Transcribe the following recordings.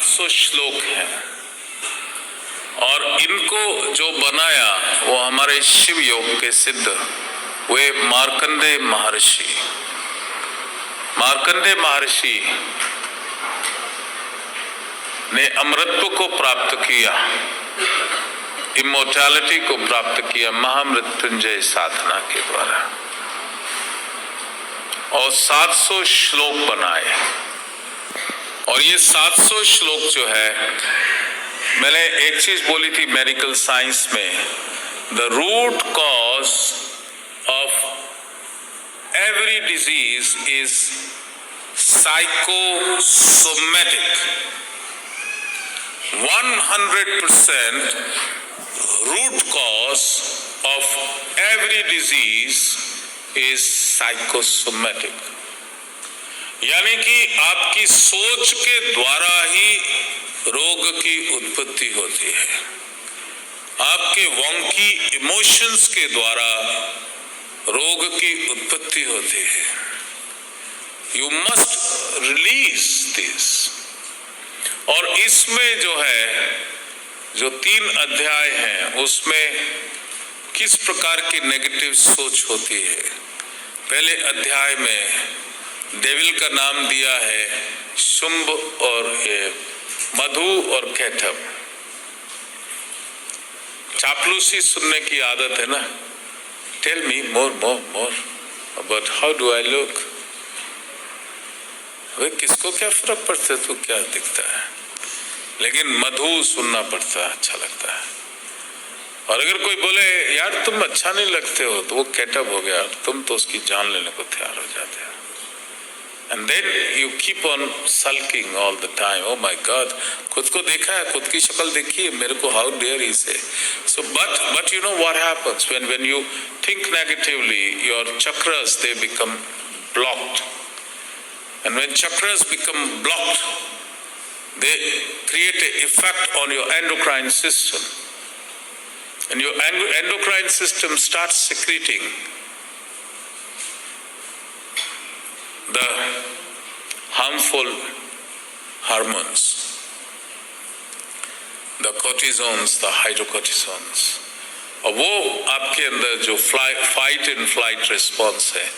700 श्लोक हैं और इनको जो बनाया वो हमारे शिव योग के सिद्ध वे मार्कंडेय महर्षि। मार्कंडेय महर्षि ने अमृतत्व को प्राप्त किया, इमोर्टैलिटी को प्राप्त किया महामृत्युंजय साधना के द्वारा और 700 श्लोक बनाए। और ये 700 श्लोक जो है, मैंने एक चीज बोली थी मेडिकल साइंस में, the root cause of every disease is psychosomatic. 100% root cause of every disease is psychosomatic, यानी कि आपकी सोच के द्वारा ही रोग की उत्पत्ति होती है। आपके वॉन्की इमोशंस के द्वारा रोग की उत्पत्ति होती है। You must release this. और इसमें जो है, जो 3 अध्याय हैं, उसमें किस प्रकार की नेगेटिव सोच होती है। पहले अध्याय में डेविल का नाम दिया है शुंभ और मधु और कैटब। चापलूसी सुनने की आदत है ना, tell me more more more about how do I look. वे किसको क्या फर्क पड़ता है, तू क्या दिखता है, लेकिन मधु सुनना पड़ता है, अच्छा लगता है। और अगर कोई बोले यार तुम अच्छा नहीं लगते हो, तो वो कैटअप हो गया, तुम तो उसकी जान लेने को तैयार हो जाते हो। And then you keep on sulking all the time. Oh my God, खुद को देखा है, खुद की शक्ल देखी है मेरे को, हाउ डेयर ही से। So but you know what happens when you think negatively, your chakras they become blocked. And when chakras become blocked, they create an effect on your endocrine system. And your endocrine system starts secreting the harmful hormones, the cortisones, the hydrocortisones. और वो आपके अंदर जो fight and flight response है,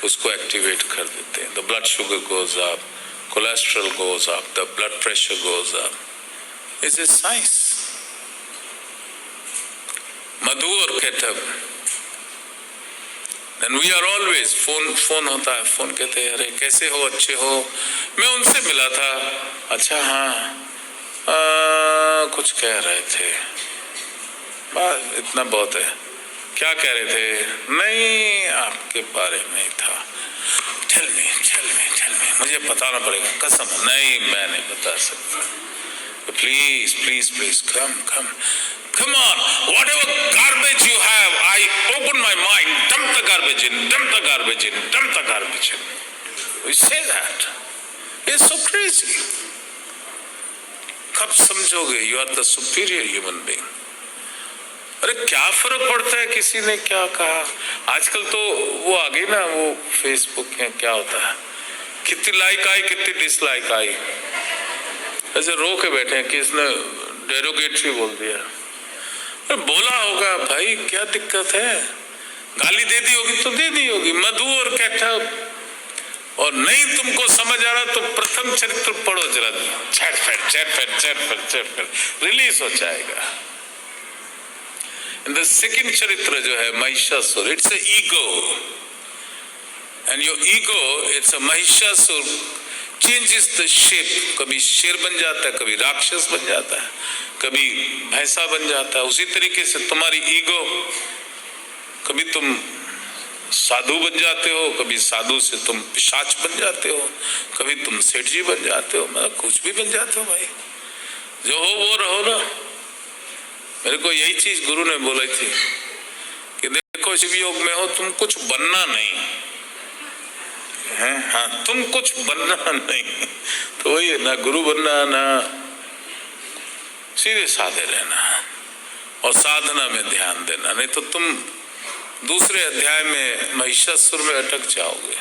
उसको activate कर देते हैं। The blood sugar goes up, cholesterol goes up, the blood pressure goes up. Is a science. Madhu और Kaitabh, and we are always phone होता है, फोन कहते हैं अरे कैसे हो, अच्छे हो। मैं उनसे मिला था, अच्छा हाँ कुछ कह रहे थे, बस इतना बहुत है। क्या कह रहे थे? नहीं आपके बारे में था। टेल मी मुझे बताना पड़ेगा, कसम नहीं मैं नहीं बता सकता। Please please please come on, whatever garbage you have, I open my mind, dump the garbage in, dump the garbage in, dump the garbage in. We say that. It's so crazy. कब समझोगे you are the superior human being? अरे क्या फर्क पड़ता है किसी ने क्या कहा। आजकल तो वो आ गई ना, वो फेसबुक में क्या होता है, कितनी लाइक आई कितनी डिसलाइक आई, ऐसे रो के बैठे हैं कि इसने डेरोगेटरी बोल दिया। अरे बोला होगा भाई, क्या दिक्कत है, गाली दे दी होगी तो दे दी होगी। मधु और कैटअप। और नहीं तुमको समझ आ रहा तो प्रथम चरित्र पढ़ो जरा, चैट रिलीज हो जाएगा। And the second charitra जो है Mahishasura, it's a ego, and your ego, it's a Mahishasura, changes the shape. कभी शेर बन जाता है, कभी राक्षस बन जाता है, कभी भैंसा बन जाता है। उसी तरीके से तुम्हारी ईगो, कभी तुम साधु बन जाते हो, कभी साधु से तुम पिशाच बन जाते हो, कभी तुम सेठ जी बन जाते हो, मतलब कुछ भी बन जाते हो भाई, जो हो वो रहो ना। मेरे को यही चीज गुरु ने बोली थी कि देखो शिव योग में हो, तुम कुछ बनना नहीं है, हाँ तुम कुछ बनना नहीं। तो वही है ना, गुरु बनना ना, सीधे साधे रहना और साधना में ध्यान देना, नहीं तो तुम दूसरे अध्याय में महिषासुर में अटक जाओगे।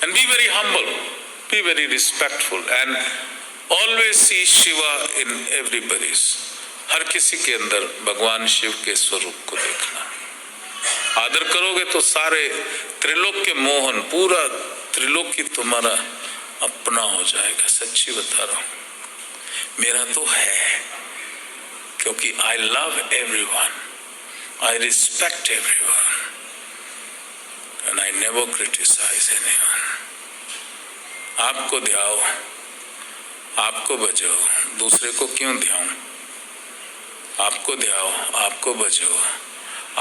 And be very humble, be very respectful, and always see Shiva in everybody's, हर किसी के अंदर भगवान शिव के स्वरूप को देखना। आदर करोगे तो सारे त्रिलोक के मोहन, पूरा त्रिलोक की तुम्हारा अपना हो जाएगा। सच्ची बता रहा हूं, मेरा तो है, क्योंकि I love everyone, I respect everyone and I never criticise anyone. आपको ध्याओ, आपको बजाओ, दूसरे को क्यों ध्याऊं? आपको ध्याओ, आपको बजाओ,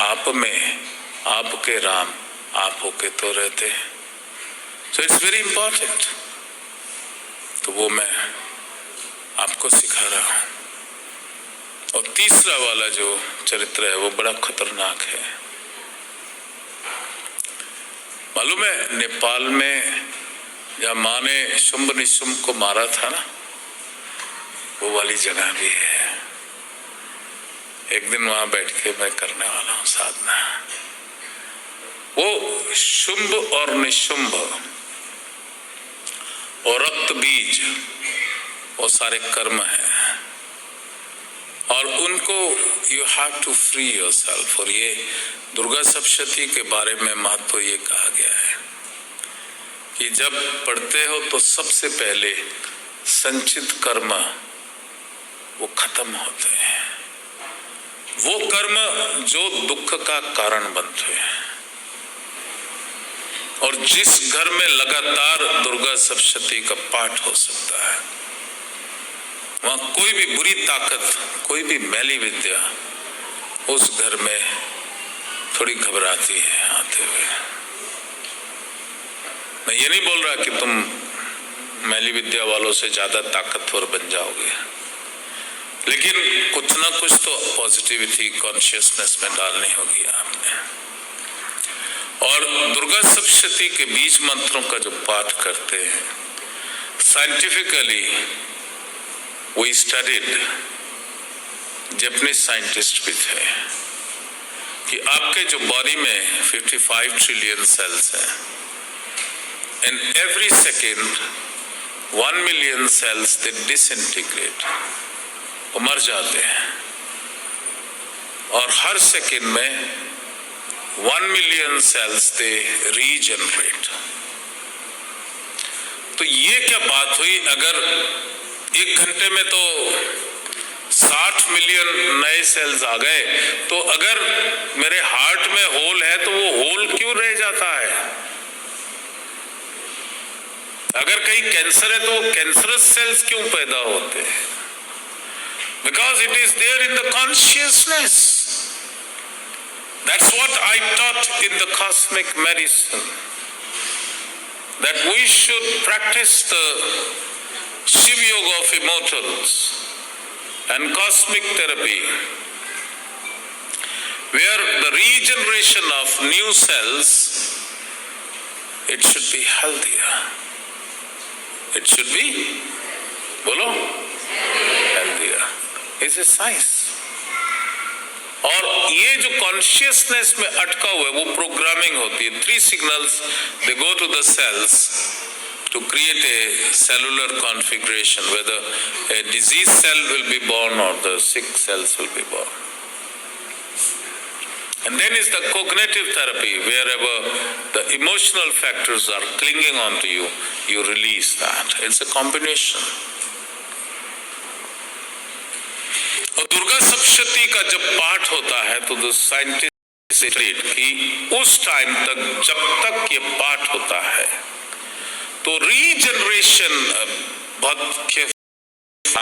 आप में आपके राम आप होके तो रहते हैं। So it's very important. तो वो मैं आपको सिखा रहा हूं। और तीसरा वाला जो चरित्र है वो बड़ा खतरनाक है। मालूम है नेपाल में जहाँ माँ ने शुंभ निशुंभ को मारा था ना, वो वाली जगह भी है। एक दिन वहां बैठ के मैं करने वाला हूं साधना। वो शुंभ और निशुंभ और रक्त बीज, वो सारे कर्म हैं और उनको you have to free yourself. और ये दुर्गा सप्तशती के बारे में महत्व ये कहा गया है कि जब पढ़ते हो तो सबसे पहले संचित कर्म वो खत्म होते हैं, वो कर्म जो दुख का कारण बनते हैं। और जिस घर में लगातार दुर्गा सप्तशती का पाठ हो सकता है, वहां कोई भी बुरी ताकत, कोई भी मैली विद्या उस घर में थोड़ी घबराती है आते हुए। मैं ये नहीं बोल रहा कि तुम मैली विद्या वालों से ज्यादा ताकतवर बन जाओगे, लेकिन कुछ ना कुछ तो पॉजिटिविटी कॉन्शियसनेस में डालनी होगी आपने। और दुर्गा सप्तशती के बीज मंत्रों का जो पाठ करते हैं, scientifically we studied, Japanese scientist भी थे, कि आपके जो बॉडी में 55 ट्रिलियन सेल्स हैं, in every second 1 million cells they disintegrate, वो मर जाते हैं। और हर सेकेंड में 1 मिलियन सेल्स दे रीजनरेट। तो ये क्या बात हुई, अगर 1 घंटे में तो 60 मिलियन नए सेल्स आ गए, तो अगर मेरे हार्ट में होल है तो वो होल क्यों रह जाता है? अगर कहीं कैंसर है तो वो कैंसरस सेल्स क्यों पैदा होते हैं? Because it is there in the consciousness. That's what I taught in the cosmic medicine, that we should practice the Shiv Yoga of immortals and cosmic therapy, where the regeneration of new cells, it should be healthier. It should be, bolo, healthier. Is a science. और ये जो consciousness में अटका हुआ है, वो programming होती है। 3 signals they go to the cells to create a cellular configuration, whether a diseased cell will be born or the sick cells will be born. And then is the cognitive therapy, wherever the emotional factors are clinging onto you, you release that. It's a combination. और दुर्गा सप्तशती का जब पाठ होता है तो the scientist कि उस time तक, जब तक ये पाठ होता है, तो रीजनरेशन, बहुत I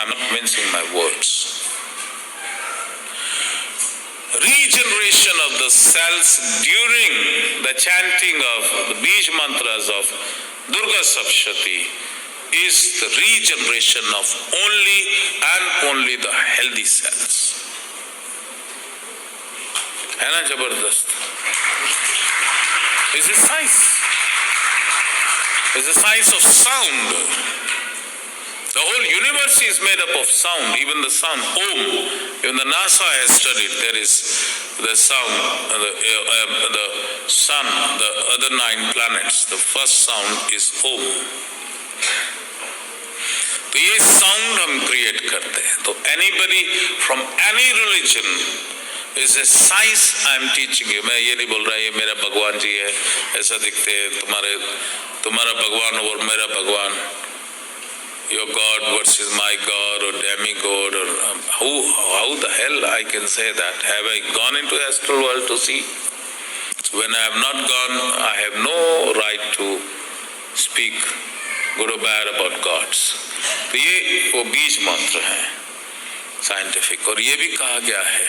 am not mincing my words, regeneration of the cells during the chanting of the Bij mantras of Durga Saptashati is the regeneration of only and only the healthy cells. है ना जबरदस्त? It's a science. It's a science of sound. The whole universe is made up of sound, even the sound Om. Even the NASA has studied, there is the sound, the sun, the other 9 planets. The first sound is Om. तो ये sound हम create करते हैं। तो anybody from any religion is a science I am teaching you. मैं ये नहीं बोल रहा ये मेरा भगवान जी है, ऐसा दिखते हैं तुम्हारा भगवान और मेरा भगवान, your God versus my God or demigod, or how the hell I can say that? Have I gone into astral world to see? So when I have not gone, I have no right to speak good or bad about gods. तो ये वो बीज मंत्र है scientific, और ये भी कहा गया है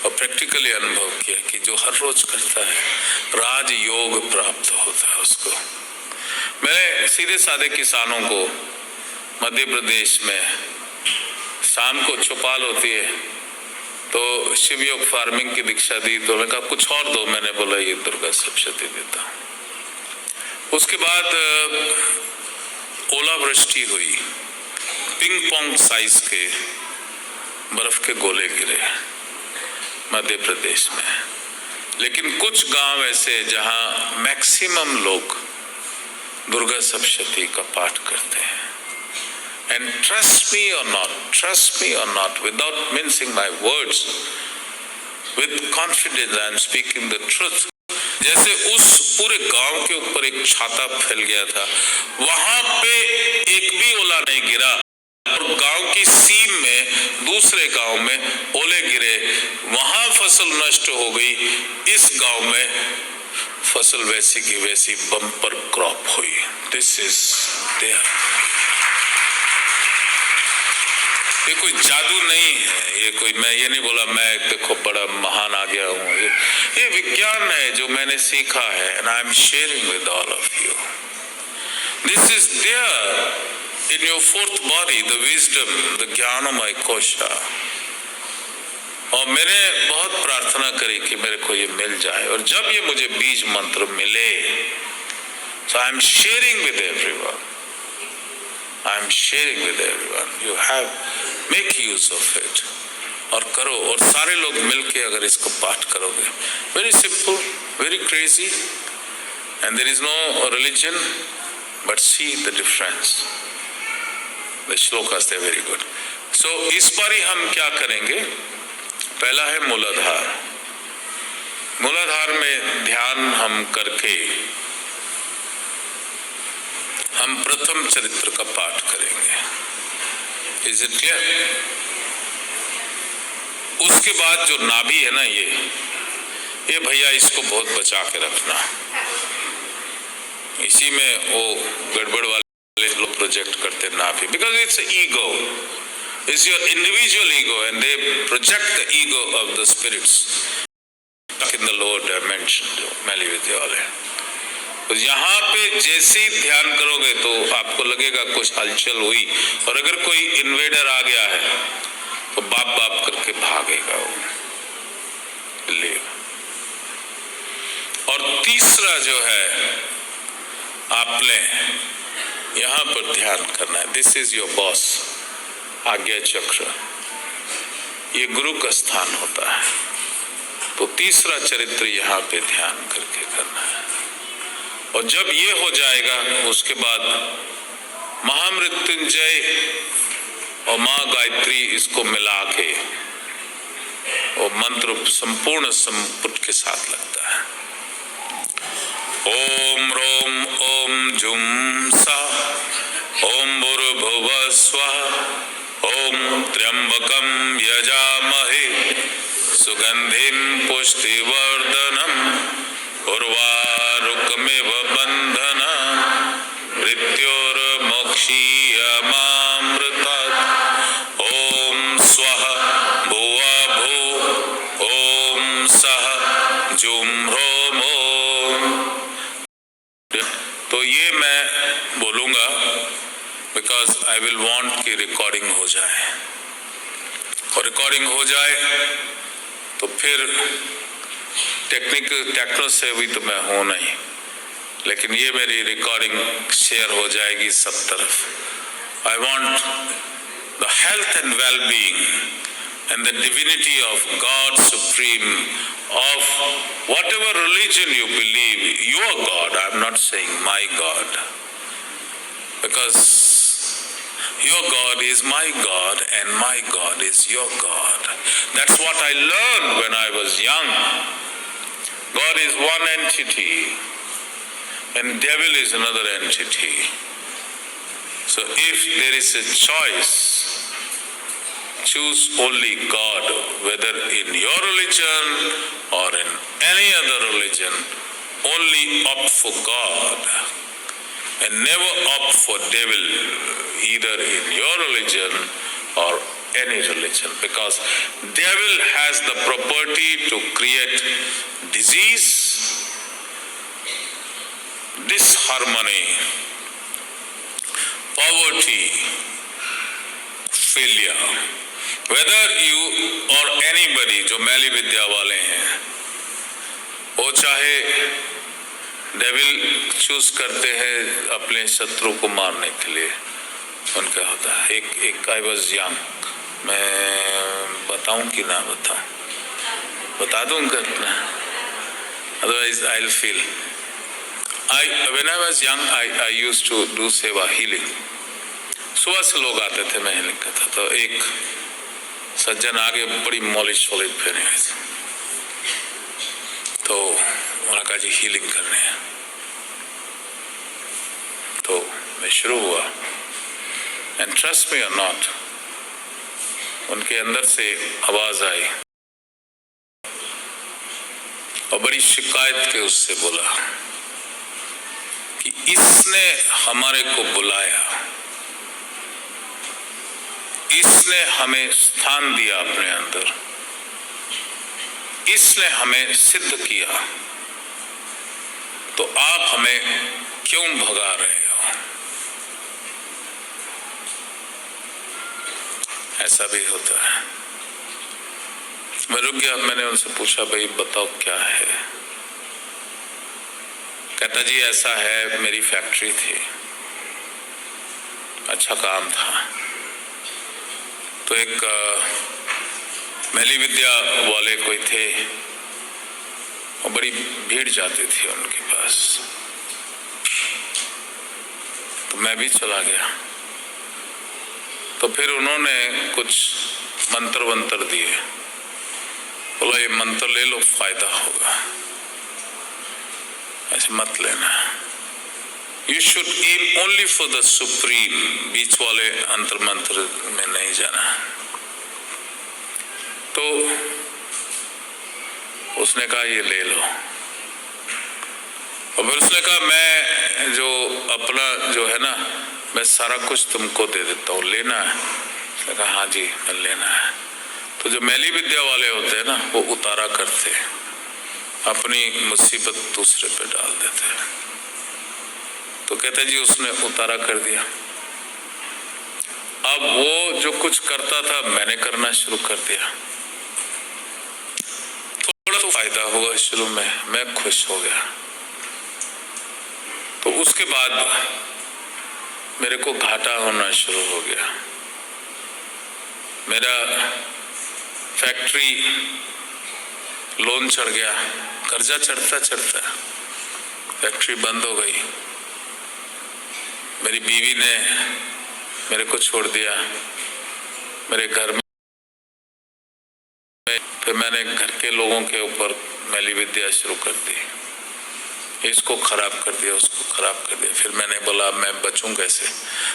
और प्रैक्टिकली अनुभव किया कि जो हर रोज करता है राज योग प्राप्त होता है उसको। मैंने सीधे साधे किसानों को मध्य प्रदेश में शाम को चौपाल होती है तो शिव योग फार्मिंग की दीक्षा दी, तो उन्होंने कहा कुछ और दो। मैंने बोला ये दुर्गा सप्तशती देता हूँ। उसके बाद ओलावृष्टि हुई, पिंग पोंग साइज के बर्फ के गोले गिरे मध्य प्रदेश में, लेकिन कुछ गांव ऐसे जहां मैक्सिमम लोग दुर्गा सप्तशती का पाठ करते हैं। एंड ट्रस्ट मी और not, without mincing my words, with confidence I am speaking the truth. जैसे उस पूरे गांव के ऊपर एक छाता फैल गया था, वहां पे एक भी ओला नहीं गिरा, और गांव की सीम में दूसरे गांव में ओले गिरे, वहां फसल नष्ट हो गई। इस गांव में फसल वैसी की वैसी बम्पर क्रॉप हुई। This is there. ये कोई जादू नहीं है, ये कोई, मैं ये नहीं बोला मैं देखो बड़ा महान आ गया हूँ, ये विज्ञान है जो मैंने सीखा है, and I am sharing with all of you. This is there in your fourth body, the wisdom, the jnanamaya kosha. और मैंने बहुत प्रार्थना करी कि मेरे को ये मिल जाए, और जब ये मुझे बीज मंत्र मिले, so I am sharing with everyone. I am sharing with everyone. You have make use of it. और करो, और सारे लोग मिलके अगर इसको पाठ करोगे, very simple, very crazy, and there is no religion, but see the difference. The shlokas they are very good. So इस बार ही हम क्या करेंगे? पहला है मूलाधार। मूलाधार में ध्यान हम करके हम प्रथम चरित्र का पाठ करेंगे। Is it clear? उसके बाद जो नाभि है ना, ये भैया इसको बहुत बचा के रखना। इसी में वो गड़बड़ वाले लोग प्रोजेक्ट करते नाभि, because it's ego, it's your individual ego, and they project the ego of the spirits in the lower dimension, जो मैली विद्या वाले। तो यहाँ पे जैसे ही ध्यान करोगे तो आपको लगेगा कुछ हलचल हुई, और अगर कोई इन्वेडर आ गया है तो बाप बाप करके भागेगा वो। और तीसरा जो है, आपने यहाँ पर ध्यान करना है, दिस इज योर बॉस, आज्ञा चक्र, ये गुरु का स्थान होता है। तो तीसरा चरित्र यहाँ पे ध्यान करके करना है, और जब ये हो जाएगा उसके बाद महामृत्युंजय और माँ गायत्री इसको मिला के वो मंत्र संपूर्ण संपुट के साथ लगता है। ओम रोम ओम जुम सा, ओम भूर्भुवः स्वः, ओम त्र्यंबकं यजामहे सुगंधिं पुष्टिवर्धनम् उर्वारुकमिव बन्धनान् मृत्योर्मोक्षीयमामृतात्। ओम स्वः भुवः भुः, ओम सः जुं ह्रौं ओम। तो ये मैं बोलूंगा बिकॉज आई विल वांट कि रिकॉर्डिंग हो जाए, और रिकॉर्डिंग हो जाए तो फिर टेक्नो से भी तो मैं हूं नहीं, लेकिन ये मेरी रिकॉर्डिंग शेयर हो जाएगी सब तरफ। I want the health and well being and the divinity of God Supreme, of whatever religion you believe, your God, I'm not saying my God, because Your God is my God and my God is your God. That's what I learned when I was young. God is one entity and devil is another entity. So if there is a choice, choose only God, whether in your religion or in any other religion, only opt for God and never opt for devil, either in your religion or any religion, because devil has the property to create disease, disharmony, poverty, failure. Whether you or anybody जो मैली विद्या वाले हैं, वो चाहे devil choose करते हैं अपने शत्रु को मारने के लिए, उनका होता है। एक आई वॉज यंग, मैं बताऊं कि ना बताऊं? बता दूं अपना, otherwise I will feel. When I was young, I used to do सेवा, healing. सुबह से लोग आते थे, मैं healing करता। तो एक सज्जन आगे बड़ी मॉलिश वॉलिश पहने हुए थे, तो उन्होंने कहा जी हीलिंग करने हैं। तो मैं शुरू हुआ, एंड ट्रस्ट मी और नॉट, उनके अंदर से आवाज आई और बड़ी शिकायत के उससे बोला कि इसने हमारे को बुलाया, इसने हमें स्थान दिया अपने अंदर, इसने हमें सिद्ध किया, तो आप हमें क्यों भगा रहे हो? ऐसा भी होता है। मैं रुक गया, मैंने उनसे पूछा भाई बताओ क्या है? कहता जी ऐसा है, मेरी फैक्ट्री थी, अच्छा काम था, तो एक मैली विद्या वाले कोई थे और बड़ी भीड़ जाती थी उनके पास, तो मैं भी चला गया। तो फिर उन्होंने कुछ मंत्र वंत्र दिए, बोला ये मंत्र ले लो फायदा होगा, ऐसे मत लेना, you should aim only for the supreme, बीच वाले अंतर मंत्र में नहीं जाना। तो उसने कहा ये ले लो, और फिर उसने कहा मैं जो अपना जो है ना, मैं सारा कुछ तुमको दे देता हूँ, लेना है? उसने कहा हाँ जी मैं लेना है। तो जो मैली विद्या वाले होते हैं ना, वो उतारा करते, अपनी मुसीबत दूसरे पे डाल देते। तो कहते जी उसने उतारा कर दिया, अब वो जो कुछ करता था मैंने करना शुरू कर दिया, थोड़ा तो फायदा होगा शुरू में, मैं खुश हो गया। तो उसके बाद मेरे को घाटा होना शुरू हो गया, मेरा फैक्ट्री लोन चढ़ गया, कर्जा चढ़ता चढ़ता फैक्ट्री बंद हो गई, मेरी बीवी ने मेरे को छोड़ दिया, मेरे घर में फिर मैंने घर के लोगों के ऊपर मैली विद्या शुरू कर दी, इसको खराब कर दिया, उसको खराब कर दिया। फिर मैंने बोला मैं बचूं कैसे?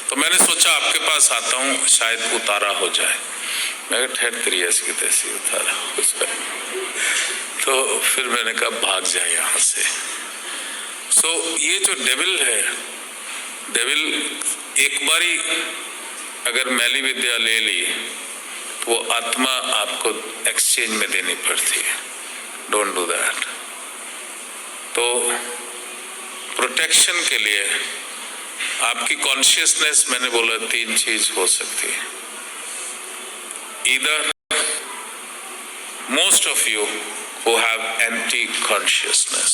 तो मैंने सोचा आपके पास आता हूँ, शायद उतारा हो जाए। मैं ठहर तेरी ऐसी तैसी उतारा उस पर। तो फिर मैंने कहा भाग जाए यहाँ से। सो ये जो डेविल है, डेविल एक बारी अगर मैली विद्या ले ली तो वो आत्मा आपको एक्सचेंज में देनी पड़ती है, डोंट डू दैट। तो प्रोटेक्शन के लिए आपकी कॉन्शियसनेस, मैंने बोला 3 चीज हो सकती है, either most of you who have empty consciousness,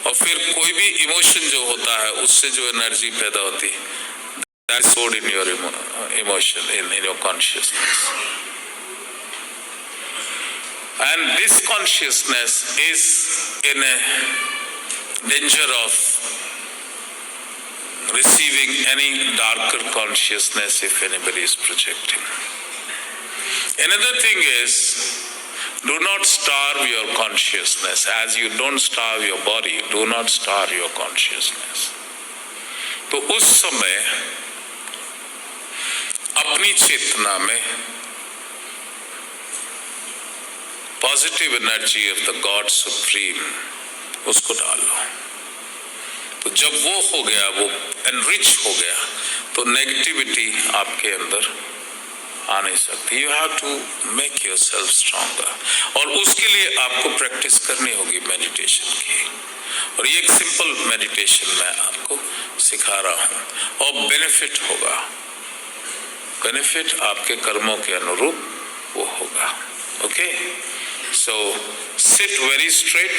और फिर कोई भी इमोशन जो होता है उससे जो एनर्जी पैदा होती है, that is stored in your emotion, in your consciousness, and this consciousness is in a danger of receiving any darker consciousness if anybody is projecting. Another thing is, do not starve your consciousness. As you don't starve your body, do not starve your consciousness. तो उस समय अपनी चेतना में positive energy of the God supreme उसको डालो। तो जब वो हो गया, वो एनरिच हो गया, तो नेगेटिविटी आपके अंदर आ नहीं सकती। You have to make yourself stronger, और उसके लिए आपको प्रैक्टिस करनी होगी मेडिटेशन की। और ये एक सिंपल मेडिटेशन मैं आपको सिखा रहा हूँ, और बेनिफिट होगा। बेनिफिट आपके कर्मों के अनुरूप वो होगा। Okay, so sit very straight,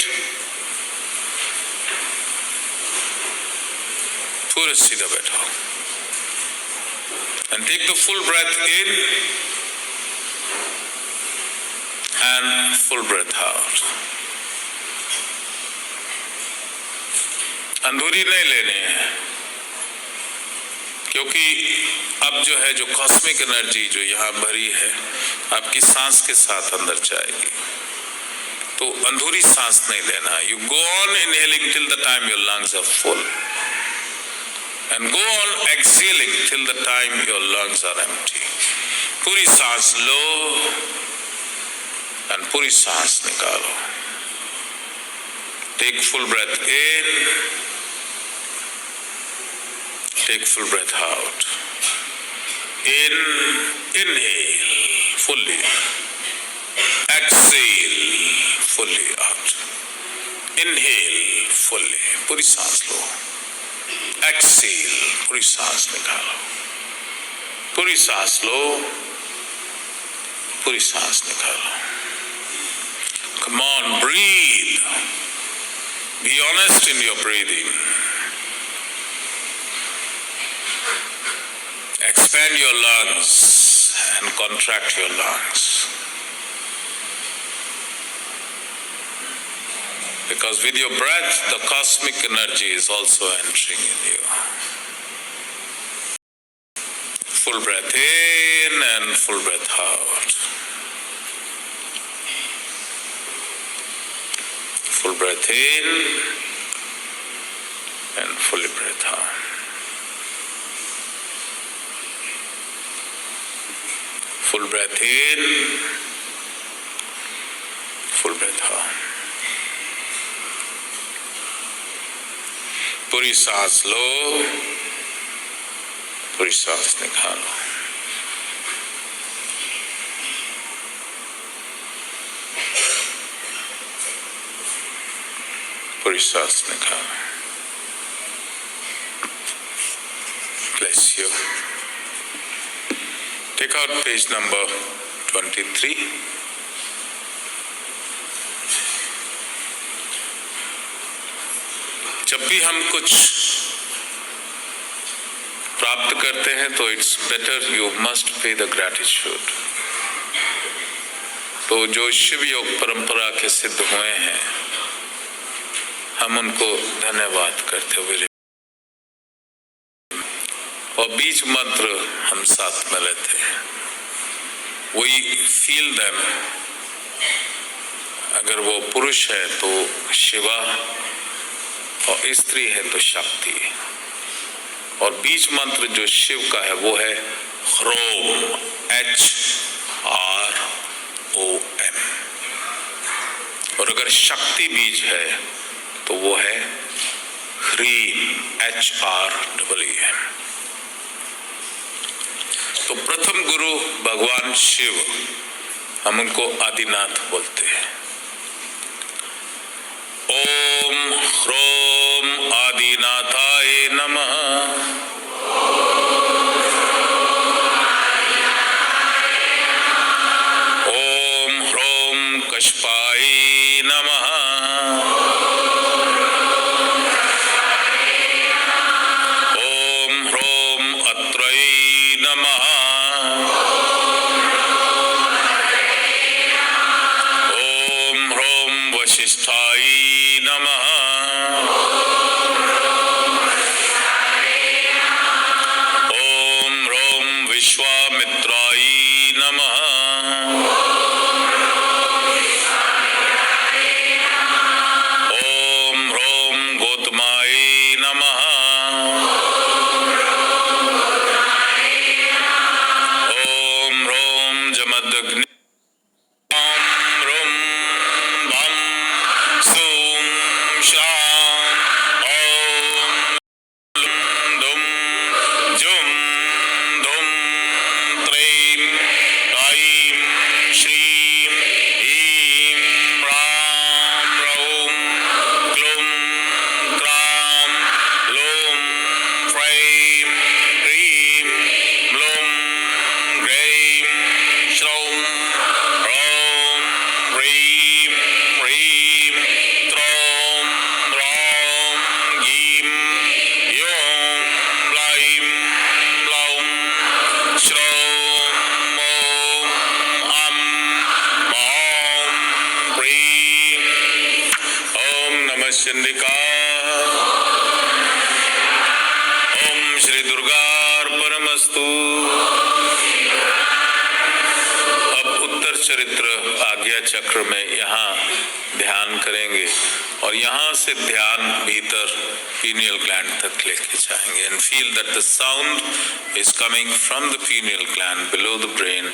पूरे सीधा बैठो, and take the full breath in and full breath out. अंधूरी नहीं लेनी है, क्योंकि अब जो है, जो कॉस्मिक एनर्जी जो यहाँ भरी है, आपकी सांस के साथ अंदर जाएगी। तो अंधूरी सांस नहीं लेना। You go on inhaling till the time your lungs are full, and go on exhaling till the time your lungs are empty. पूरी सांस लो and पूरी सांस निकालो। Take full breath in, take full breath out. In, inhale fully, exhale fully out. Inhale fully, पूरी सांस लो, exhale पूरी सांस निकालो, पूरी सांस लो, पूरी सांस निकालो। Come on, breathe. Be honest in your breathing. Expand your lungs and contract your lungs. Because with your breath, the cosmic energy is also entering in you. Full breath in and full breath out. Full breath in and fully breath out. Full breath in, full breath out. पूरी सांस लो, पूरी सांस निकालो। पूरी सांस निकालो। Bless you. Take out page number 23. जब भी हम कुछ प्राप्त करते हैं तो it's better you must pay the gratitude. तो जो शिव योग परंपरा के सिद्ध हुए हैं, हम उनको धन्यवाद करते हुए, और बीज मंत्र हम साथ में लेते हैं। We feel them. अगर वो पुरुष है तो शिवा, और स्त्री है तो शक्ति। और बीज मंत्र जो शिव का है वो है ह्रोम, HROM। और अगर शक्ति बीज है तो वो है ह्रीम, HREEM। तो प्रथम गुरु भगवान शिव, हम उनको आदिनाथ बोलते हैं। ओम ह्रोम आदिनाथाय नमः। ओम ह्रोम कश्यपाय नमः। ओम ह्रोम अत्रये नमः। ओम ह्रोम वशिष्ठाय नमः। विश्वामित्राय नमः। ओम ह्रों गौतमाय नमः। ओम ह्रों जमदग्नि। ओम ह्रों भं सौं शां। ओम दुं जुं धुं त्रैं ऐं श्रीं ह्रीं ह्रां ह्रौं क्लुं क्रां लुं फ्रैं क्रीं ब्लुं ग्रैं श्रौं ह्रौं ह्रीं ह्रीं त्रौं ह्रौं गीं यों ब्लैं ब्लौं श्रौं मौं अं मौं प्रीं। ओम नमः चंडिकाय। ओम श्री दुर्गार्पणमस्तु। अब उत्तर चरित्र आज्ञा चक्र में यहाँ ध्यान करेंगे और यहाँ से ध्यान भीतर pineal gland तक लेके जाएंगे and feel that the sound is coming from the pineal gland below the brain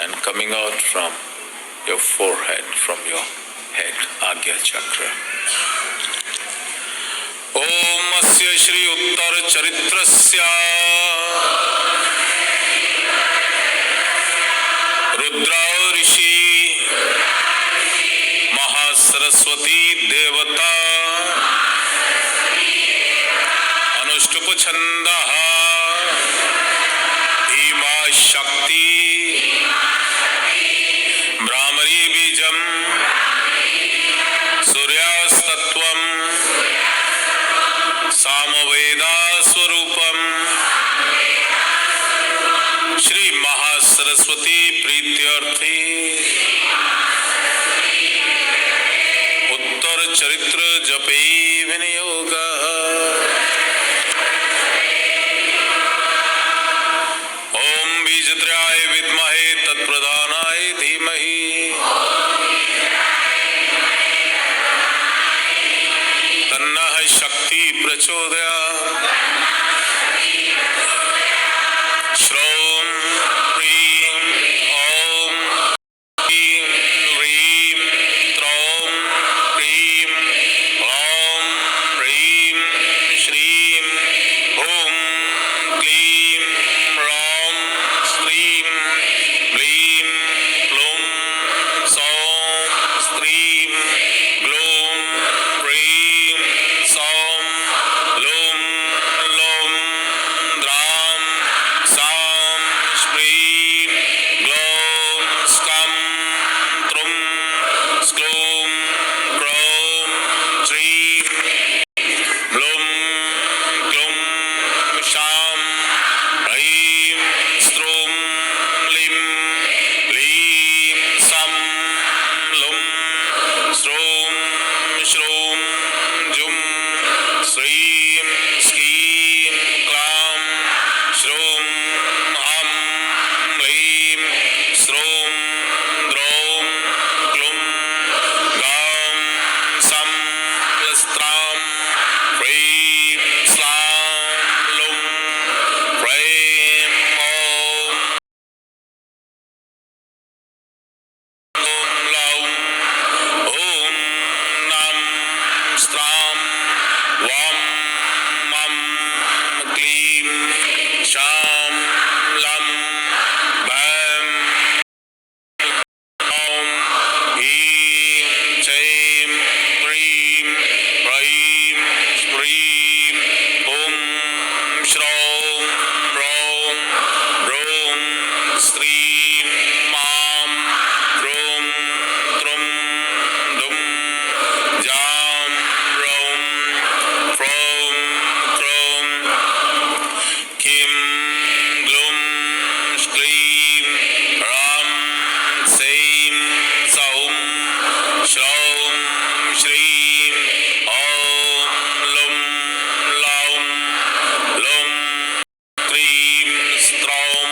and coming out from your forehead, from your head, आज्ञा चक्र। ओम अस्य श्री उत्तर चरित्रस्य रुद्र ऋषि महासरस्वती देवता अनुष्टुप छंदः धीमा शक्ति भ्रामरी बीजम सूर्यास्तत्वम सामवेदा स्वरूपम श्री महासरस्वती प्रीत्यर्थी उत्तर चरित्र जपे विनियोग। ओम बीजत्रयाय विद्महे तत्प्रधानाय धीमहि तन्नः शक्ति प्रचोदयात्। श्रौं प्रीं ओम ह्रीं ह्रीं त्रौं प्रीं ह्रौं ह्रीं श्रीं हुं क्लीं ह्रौं स्त्रीं क्लीं क्लुं सौं स्त्रीं ग्लूं प्रीं सौं लुं लुं द्रां सां स्प्रीं ग्लौं स्कं त्रुं स्क्लूं क्लौं श्रीं ब्लुं क्लुं शां ह्रीं स्त्रुं लिं लीं सं लुं श्रूं श्रूं जुं श्रीं स्कीं क्लां श्रूं हं लीं श्रूं द्रौं क्लुं गां सं स्त्रां ह्रीं स्लां लुं ह्रीं ॐ लौं ॐ नं स्त्रां वं मं क्लीं शां लं भैं ॐ ह्रीं चैं प्रीं ह्रीं स्प्रीं हुं श्रौं ह्रौं ह्रौं स्त्रीं मां ह्रूं त्रुं दुं जां रौं ह्रौं क्रौं किं ग्लुं क्लीं ह्रां सैं सौं श्रौं श्रीं ॐ लुं लौं लुं क्लीं स्त्रौं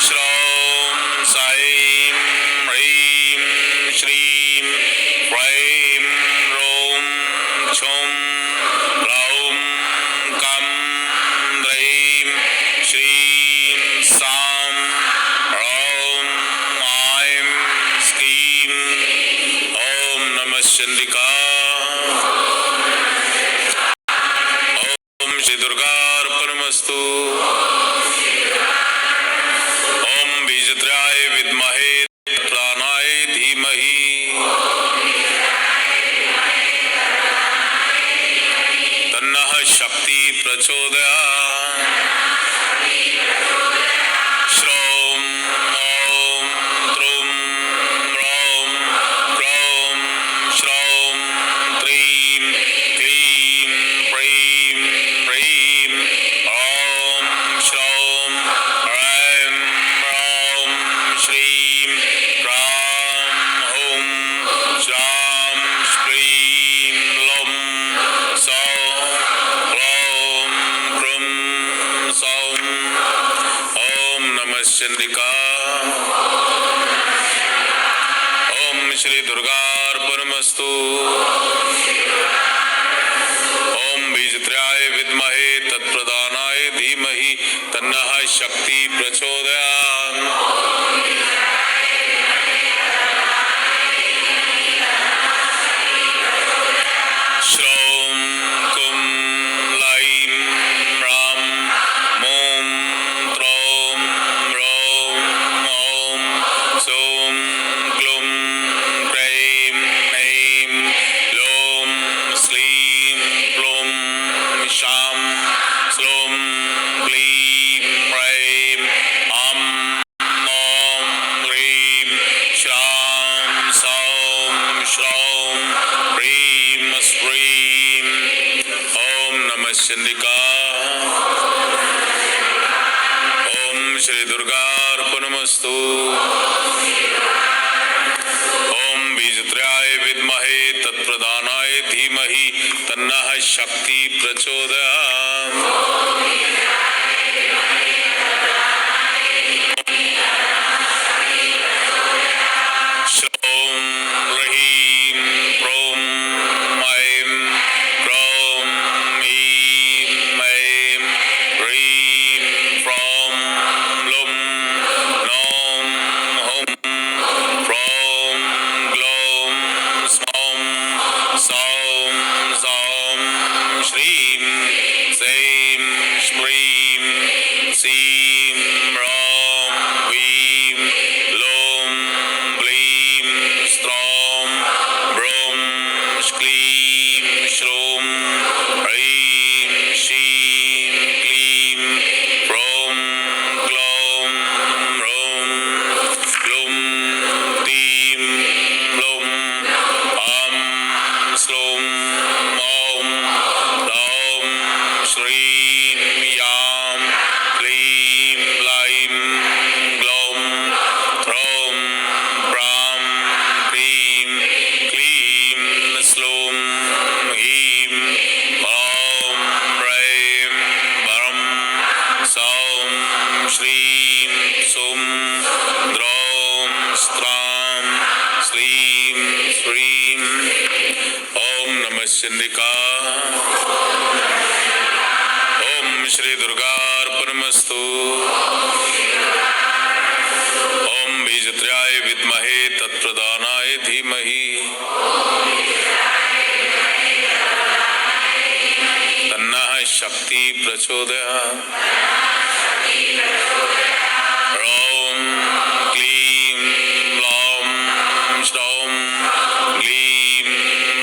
श्रौं साईं ह्रीं श्रीं क्लीं रौं छौं रौं कं द्रैं श्रीं सां रौं ऐं स्क्रीं। ओम नमः चंडिका। ओम श्री दुर्गार्पणमस्तु। ओम बीजत्राय विद्महे प्राणाय धीमहि। तन्नः शक्ति प्रचोदयात्। श्रौं ॐ त्रुं रौं क्रौं श्रौं त्रीं क्लीं प्रीं ह्रीं ॐ श्रौं ऐं रौं श्रीं क्रां हुं श्रां स्प्रीं लुं सौं क्लौं क्रुं सौं। ओम नमः चंडिका। ओम श्री दुर्गार्पणमस्तु। ओम बीजत्राय विद्महे तत्प्रदानाय धीमहि तन्नः शक्ति प्रचोदयात्। श्रौं कुं लाईं रां मों त्रौं रौं ॐ सौं क्लुं क्लैं ऐं लौं श्लीं क्लुं शां श्लौं क्लीं ऐं ॐ ह्रीं श्रां सौं श्रौं ह्रीं स्प्रीं। ओम नमः चंडिका। ओम श्री दुर्गार्पणमस्तु। ओम बीजत्राय विद्महे तत्प्रदानाय धीमहि तन्नः शक्ति प्रचोदयात्। श्रौं ह्रीं प्रों ऐं क्रौं ईं ऐं ह्रीं फ्रौं लुं नौं हुं फ्रौं ग्लौं स्मौं सौं सौं श्रीं सैं स्प्रीं सीं रौं वीं लौं ब्लीं स्त्रौं ब्रौं क्लीं श्रौं ह्रीं श्रीं क्लीं प्रौं क्लौं रौं क्लुं क्लीं लौं ॐ श्लौं ॐ रौं श्रीं यां क्लीं लाईं ग्लौं त्रौं प्रां क्लीं क्लीं श्लौं ह्रीं ॐ ह्रीं वरं सौं श्रीं सुं द्रौं स्त्रां श्रीं श्रीं। ओम नमः चंडिका। ओम श्री दुर्गार्पणमस्तु। ओम बीजत्राय विद्महे तत्प्रदानाय धीमहि तन्नः शक्ति प्रचोदयात्। रौं क्लीं लौं श्रौं क्लीं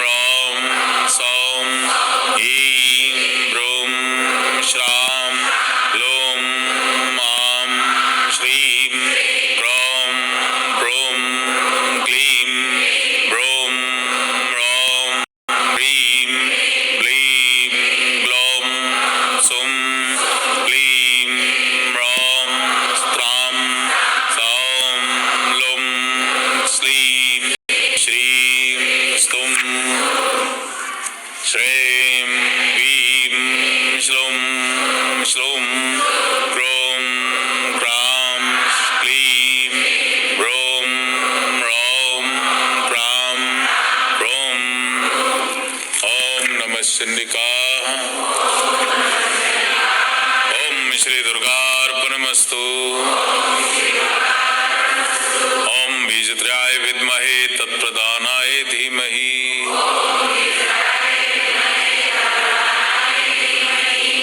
रौं सौं ह्रीं ब्रूं श्रां लौं मां श्रीं रौं ब्रूं क्लीं ब्रूं रौं ह्रीं क्लीं ग्लौं सुं क्लीं ओम बीजत्रयाय विद्महे तत्प्रदानाय धीमहि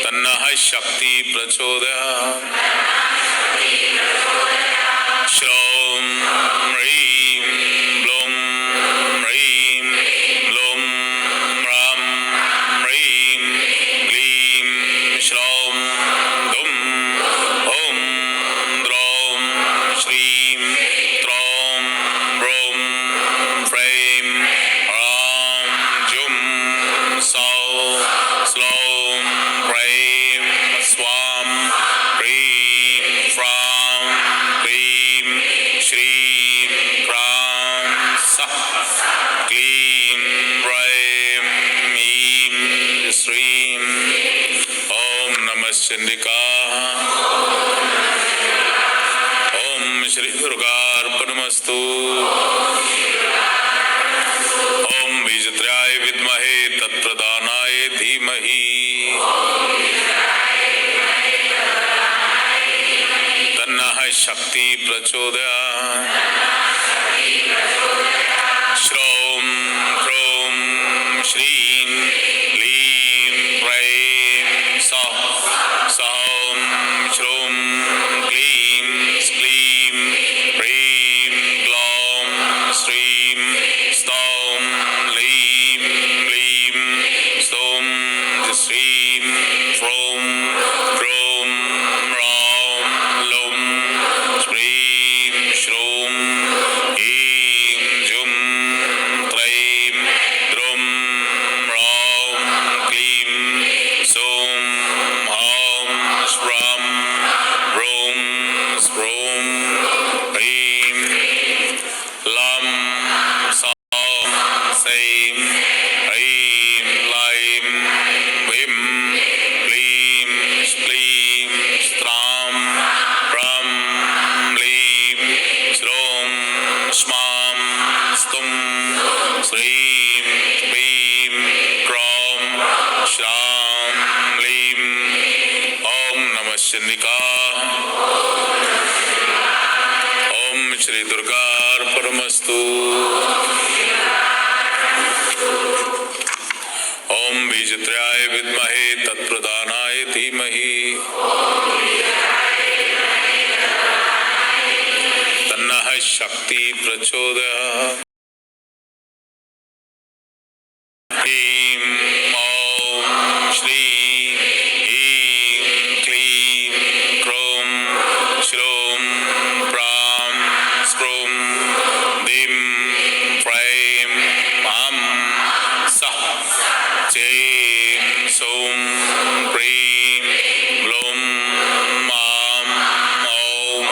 तन्नः शक्ति प्रचोदयात्। श्रौं ह्रीं ब्लूं ह्रीं ब्लूं ह्रां ह्रीं क्लीं श्रौं धुं ॐ द्रौं श्रीं त्रौं ब्रौं फ्रैं ह्रां जुं सौं स्लौं ह्रैं स्वां ह्रीं फ्रां क्लीं श्रीं क्रां सः क्लीं ह्रैं ईं श्रीं। ओम नमः चंडिकाः। ओम श्री दुर्गार्पणमस्तु। ओम बीजत्रयाय विद्महे तत्प्रदानाय धीमहि तन्नः शक्ति प्रचोदयात्। श्रौं ह्रौं श्रीं क्लीं ह्रैं सौं सौं श्रौं क्लीं क्लीं ह्रीं क्लौं श्रीं स्तौं लीं क्लीं स्तौं श्रीं ह्रौं ह्रौं ह्रौं लौं श्रीं श्रौं ईं जुं त्रैं द्रौं ह्रौं क्लीं सौं हौं स्प्रं ह्रौं स्प्रौं ह्रीं लं सौं सैं ह्रीं लाइं ह्रीं क्लीं क्लीं स्त्रां ह्रं लीं श्रौं स्मां स्तुं श्रीं क्लीं क्रौं श्रां लीं। ओम नमः चंडिकाः। ओम श्री दुर्गार्पणमस्तु। ओम बीजत्रयाय विद्महे तत्प्रदानाय धीमहि तन्नः शक्ति प्रचोदयात्। ह्रीं ॐ श्रीं ह्रीं क्लीं क्रों श्रौं प्रां स्क्रौं दीं फ्रैं हं सः चैं सौं ह्रीं ब्लौं मां ॐ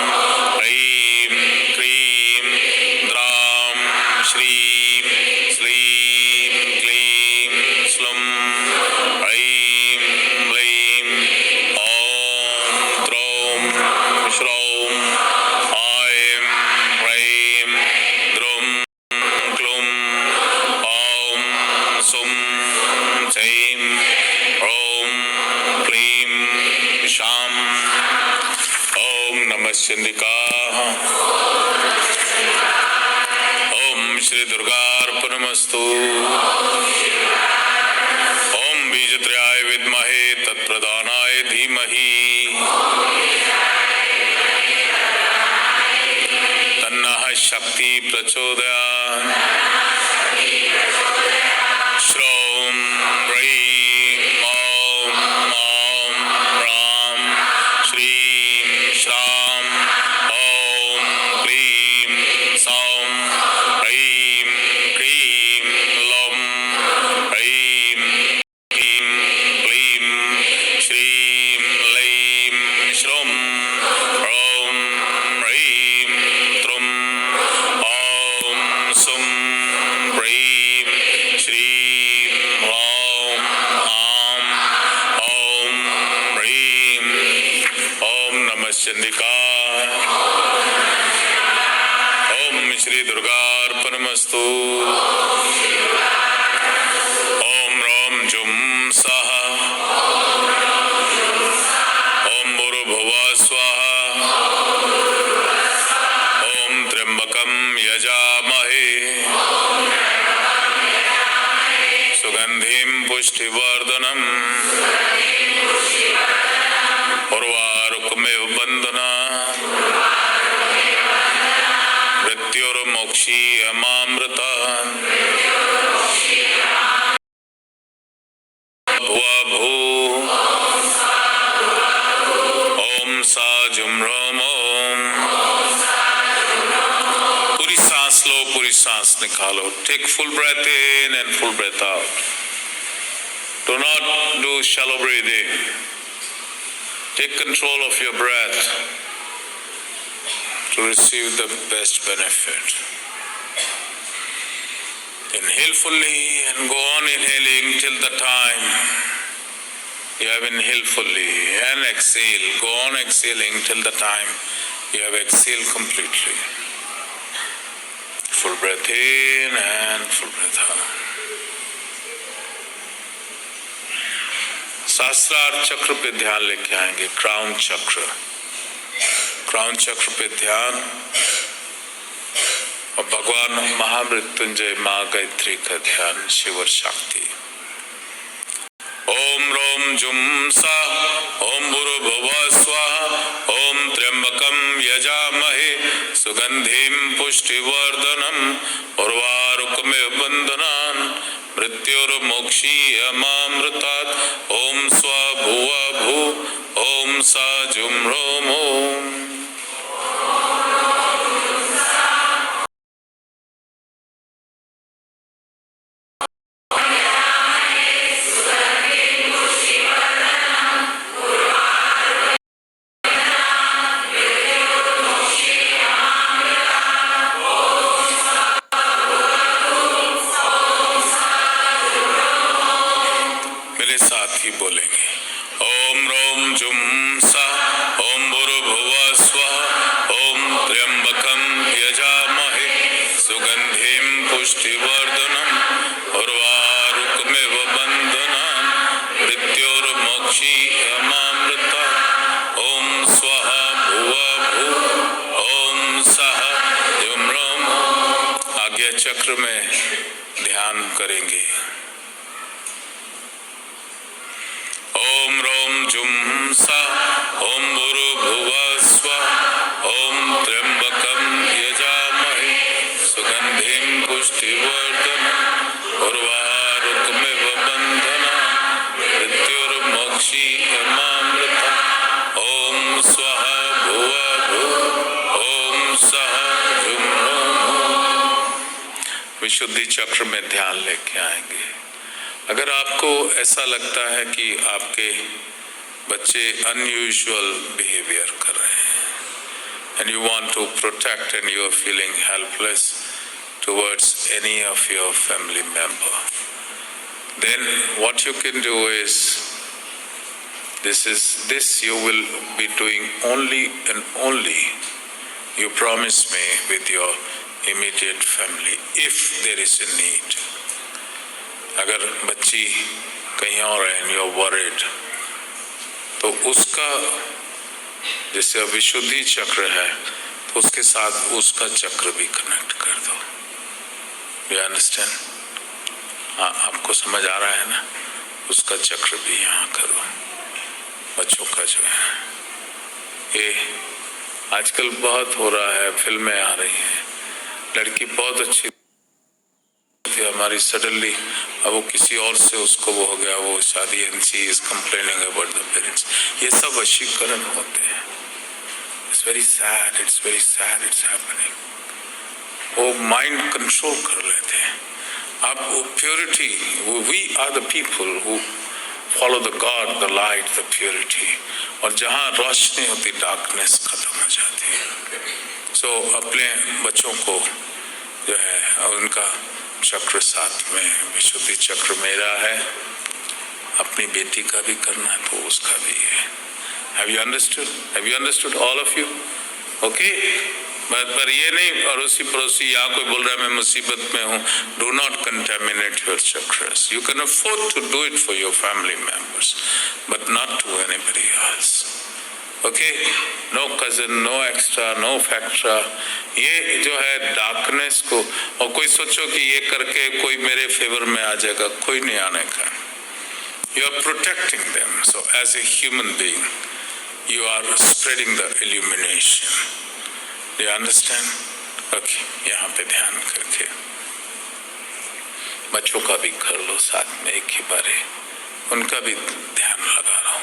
ह्रीं क्लीं द्रां श्रीं श्लीं क्लीं श्लुं ह्रीं क्लीं ॐ द्रौं श्रौं ऐं ह्रीं द्रौं क्लुं ॐ सुं चैं ह्रौं क्लीं शां। ओम नमः चंडिकाः। ओम श्री दुर्गार्पणमस्तु। ओम बीजत्रयाय विद्महे तत्प्रदानाय धीमहि तन्नः शक्ति प्रचोदयात्। श्रौं ह्रीं ॐ ॐ ह्रां श्रीं श्रां ॐ क्लीं सौं ह्रीं क्लीं लौं ह्रीं क्लीं क्लीं श्रीं लैं श्रौं ह्रौं ह्रीं त्रुं ॐ सुं ह्रीं श्रीं ह्रौं आं ॐ ह्रीं। ओम नमः चंडिकाः। ओम श्री दुर्गार्पणमस्तु। ओम रोम जुम सः ओम भूर्भुवः स्वः यजामहे सुगंधिं पुष्टिवर्धनम् उर्वारुकमिव बन्धनान् मृत्युर्मोक्षीयमामृतात् भुवः ओम सा जुम रोम ओम। पूरी सांस लो, पूरी सांस निकालो। Take full breath in and full breath out. Do not do shallow breathing. Take control of your breath to receive the best benefit. Inhale fully and go on inhaling till the time you have inhaled fully, and exhale. Go on exhaling till the time you have exhaled completely. Full breath in and full breath out. सहस्रार चक्र पे ध्यान लेके आएंगे। Crown चक्र, crown चक्र पे ध्यान और भगवान महामृत्युंजय माँ गायत्री का ध्यान, शिव और शक्ति। ओम रोम जुम सा ओम भूर्भुवः स्वाहा ओम त्र्यंबकं यजामहे सुगंधिं पुष्टिवर्धनम् उर्वारुकमिव बन्धनान् मृत्युर्मोक्षीयमामृतात् ओम स्वभुवः भू ओम सा जुम रोम ओम। ही बोलेंगे। ओम रोम जुम सा ओम भूर्भुवः स्वः ओम त्र्यंबकं यजामहे सुगंधिं पुष्टिवर्धनम् उर्वारुकमिव बन्धनान् मृत्युर्मोक्षीयमामृतात् ओम स्वः भुवः भू ओम सः जुम रोम। आज्ञा चक्र में ध्यान करेंगे। ओम रोम जुम सा ओम भूर्भुवः स्वः ओम त्र्यंबकं यजामहे सुगंधिं पुष्टिवर्धनम् उर्वारुकमिव बन्धनान् मृत्युर्मोक्षीयमामृतात् ओम स्वः भुवः भू ओम सः जुम रोम। विशुद्धि चक्र में ध्यान लेके आएंगे। अगर आपको ऐसा लगता है कि आपके बच्चे अनयूजुअल बिहेवियर कर रहे हैं and you want to protect and you are feeling helpless towards any of your family member, then what you can do is this you will be doing only and only you promise me with your immediate family if there is a need. अगर बच्ची कहीं और है and you're worried, तो उसका जैसे विशुद्धि चक्र है तो उसके साथ उसका चक्र भी कनेक्ट कर दो। You understand? हाँ, आपको समझ आ रहा है ना? उसका चक्र भी यहाँ करो। बच्चों का जो है ये आजकल बहुत हो रहा है, फिल्में आ रही हैं, लड़की बहुत अच्छी हमारी सडनली अब वो किसी और से उसको वो हो गया, वो शादी and she is complaining about the parents. ये सब वशीकरण होते हैं। It's very sad, it's very sad, it's happening. वो माइंड कंट्रोल कर लेते हैं। आप वो purity, we are the people who follow the God, the light, the purity. और जहाँ रोशनी होती डार्कनेस खत्म हो जाती है। सो अपने बच्चों को जो है उनका चक्र साथ में, विशुद्धि चक्र मेरा है, अपनी बेटी का भी करना है तो उसका भी है। Have you understood? Have you understood all of you? Okay? पर ये नहीं अड़ोसी पड़ोसी यहाँ कोई बोल रहा है मैं मुसीबत में हूँ, do not contaminate your chakras. You can afford to do it for your family members, but not to anybody else. Okay, no cousin, no extra, no फैक्ट्रा। ये जो है डार्कनेस को, और कोई सोचो कि ये करके कोई मेरे फेवर में आ जाएगा, कोई नहीं आने का। You are protecting them, so as a human being you are spreading the illumination. Do you understand? Okay, यहाँ पे ध्यान करके बच्चों का भी कर लो साथ में एक ही बारे, उनका भी ध्यान लगा लो।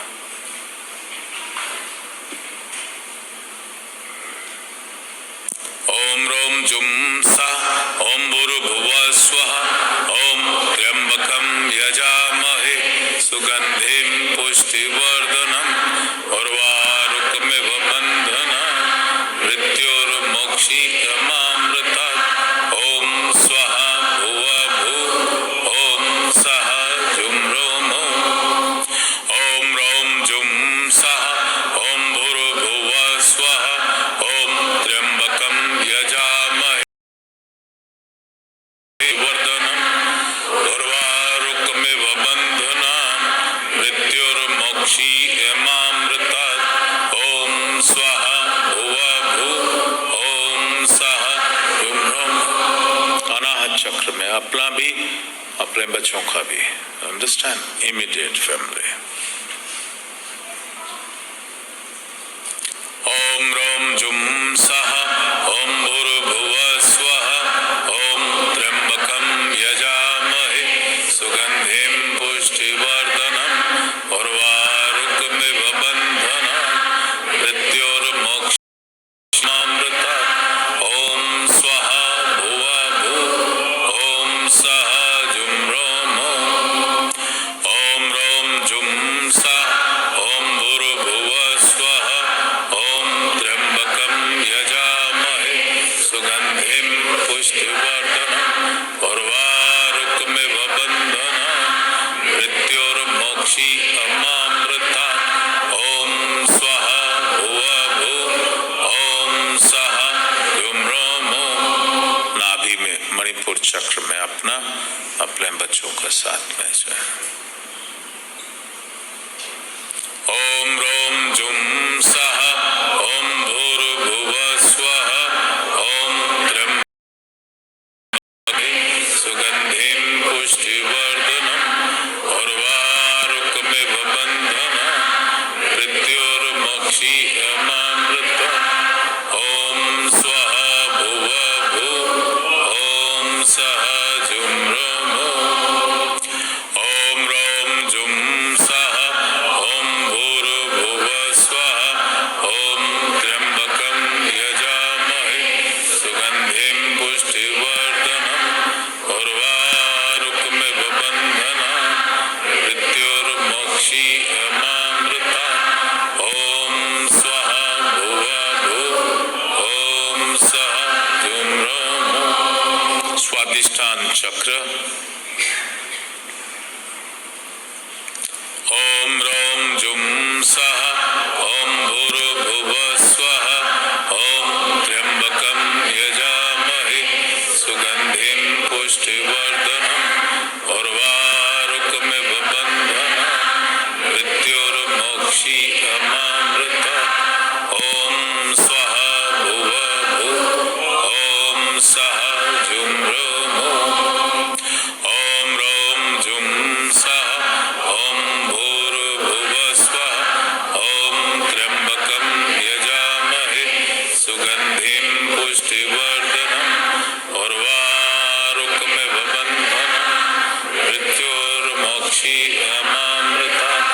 ओम रोम जुम सा ओम भूर्भुवः स्वः ओम त्र्यंबकं यजामहे सुगंधिं पुष्टिवर्धनम् उर्वारुकमिव बन्धनान् मृत्योर्मोक्षीयमामृतात्। ओम स्वः भुवः भुः ओम सः जुं रोम ओम रोम जुं सः ओम भूर्भुवः स्वः ओम त्र्यंबकं यजामहे वर्धनम् उर्वारुकमिव बन्धनान् मृत्योर्मोक्षीयमामृतात्। ओम स्वः भुवः भुः ओम सः जुं रोम। अनाहत चक्र में अपना भी अपने बच्चों का भी, अंडरस्टैंड, इमीडिएट फैमिली। ओम रोम जुम सः ओम भूर्भुवः स्वः ओम त्र्यंबकं यजामहे सुगंधिं पुष्टिवर्धनम् उर्वारुकमिव बन्धनान् मृत्योर्मोक्षीयमामृतात्। ओम स्वः भुवः भुः ओम सः जुं रोम ओम रोम जुं सः ओम भूर्भुवः स्वः ओम त्र्यंबकं यजामहे सुगंधिं पुष्टिवर्धनम् उर्वारुकमिव बन्धनान् मृत्योर्मोक्षीयमामृतात्। ओम स्वः भुवः भुः ओम सः जुं रोम। नाभि में मणिपुर चक्र में अपना अपने बच्चों का साथ में जो है। ओम रोम जुम सः ओम भूर्भुवः स्वः ओम त्र्यंबकं सुगंधिं पुष्टिवर्धनम् उर्वारुकमिव बन्धनान् मृत्योर्मोक्षीयमामृतात्। ओम स्वः भुवः भुः ओम सः जुं रोम ओम रोम जुं सः ओम भूर्भुवः स्वः ओम त्र्यंबकं यजामहे सुगंधिं पुष्टिवर्धनम् उर्वारुकमिव बन्धनान् मृत्योर्मोक्षीयमामृतात्। ओम स्वः भुवः भुः ओम सः जुं रोम। स्वादिष्ठान चक्र। ओम रोम जुं सः ओम भूर्भुवः स्वः ओम त्र्यंबकं यजामहे सुगंधिं पुष्टिवर्धनम् उर्वारुकमिव बन्धनान् मृत्योर्मोक्षीयमामृतात्। ओम स्वः भुवः भुः ओम सः जुं रोम ओम रोम जुं सः ओम भूर्भुवः स्वः ओम त्र्यंबकं यजामहे सुगंधिं पुष्टिवर्धनम् उर्वारुकमिव बन्धनान् मृत्योर्मोक्षीयमामृतात्।